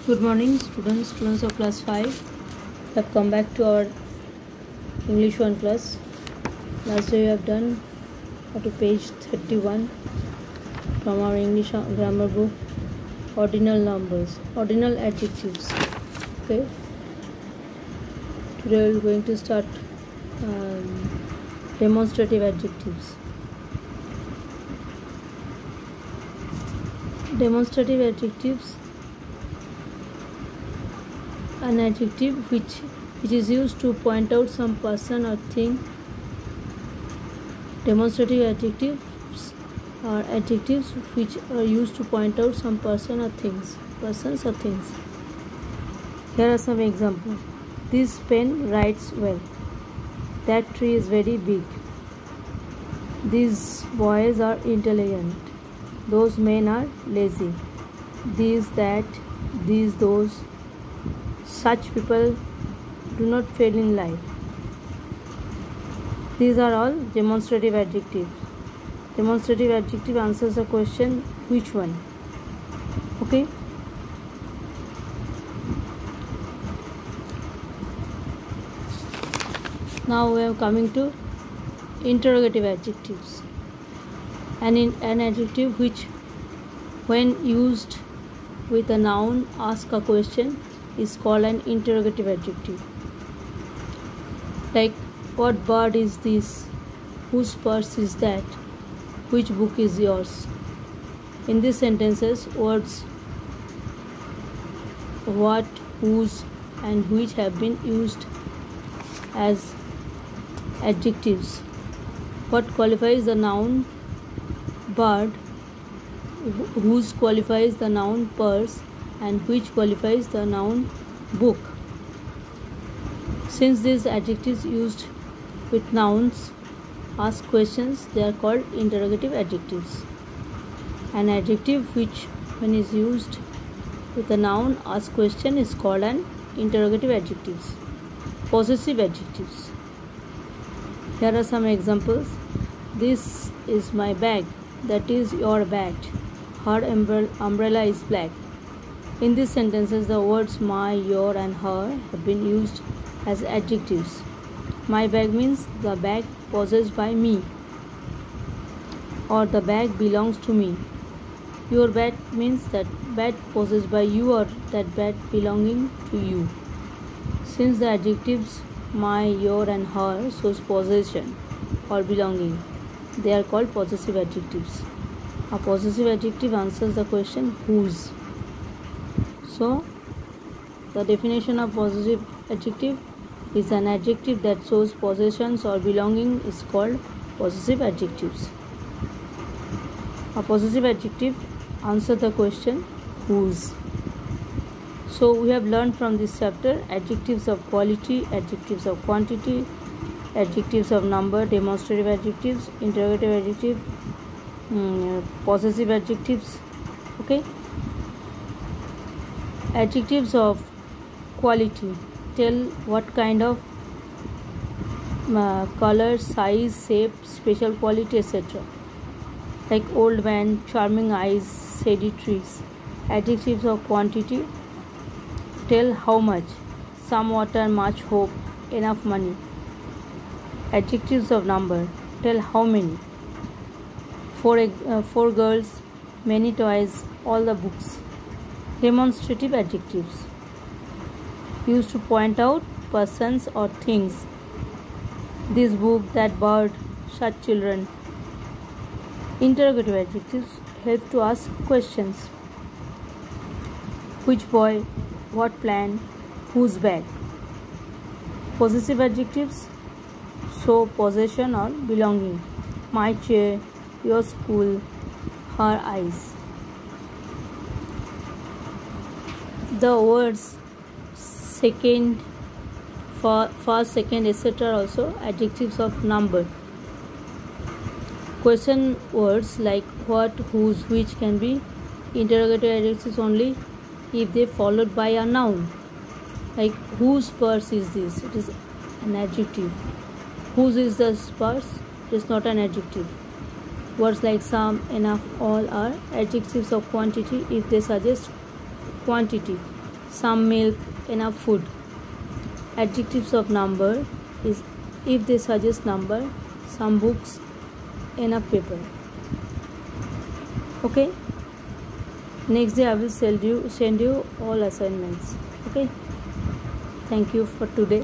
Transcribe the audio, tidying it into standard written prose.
Good morning, students of class 5. We have come back to our English 1 class. Last day we have done up to page 31 from our English grammar book, ordinal numbers, ordinal adjectives. Okay. Today we are going to start demonstrative adjectives. Demonstrative adjectives. An adjective which is used to point out some person or thing. Demonstrative adjectives are adjectives which are used to point out some person or things. Persons or things. Here are some examples. This pen writes well. That tree is very big. These boys are intelligent. Those men are lazy. These, that, these, those. Such people do not fail in life. These are all demonstrative adjectives. Demonstrative adjective answers the question, which one? Okay. Now we are coming to interrogative adjectives. An adjective which, when used with a noun, asks a question, is called an interrogative adjective. Like, what bird is this? Whose purse is that? Which book is yours? In these sentences, words what, whose, and which have been used as adjectives. What qualifies the noun bird, whose qualifies the noun purse, and which qualifies the noun book. Since these adjectives used with nouns ask questions, they are called interrogative adjectives. An adjective which, when is used with a noun ask question, is called an interrogative adjectives. Possessive adjectives. Here are some examples. This is my bag. That is your bag. Her umbrella is black. In these sentences, the words my, your, and her have been used as adjectives. My bag means the bag possessed by me, or the bag belongs to me. Your bag means that bag possessed by you, or that bag belonging to you. Since the adjectives my, your, and her shows possession or belonging, they are called possessive adjectives. A possessive adjective answers the question whose. So, the definition of possessive adjective is an adjective that shows possessions or belonging is called possessive adjectives. A possessive adjective answers the question whose. So, we have learned from this chapter adjectives of quality, adjectives of quantity, adjectives of number, demonstrative adjectives, interrogative adjective, possessive adjectives. Okay. Adjectives of quality tell what kind of color, size, shape, special quality, etc. Like old man, charming eyes, shady trees. Adjectives of quantity tell how much, some water, much hope, enough money. Adjectives of number tell how many, four girls, many toys, all the books. Demonstrative adjectives used to point out persons or things. This book, that bird, such children. Interrogative adjectives help to ask questions. Which boy, what plan, whose bag. Possessive adjectives show possession or belonging. My chair, your school, her eyes. The words second, first, second, etc. are also adjectives of number. Question words like what, whose, which can be interrogative adjectives only if they followed by a noun. Like whose purse is this? It is an adjective. Whose is the purse? It is not an adjective. Words like some, enough, all are adjectives of quantity if they suggest quantity. some milk, enough food. Adjectives of number is if they suggest number, some books, enough paper. Okay, next day I will send you all assignments. Okay, thank you for today.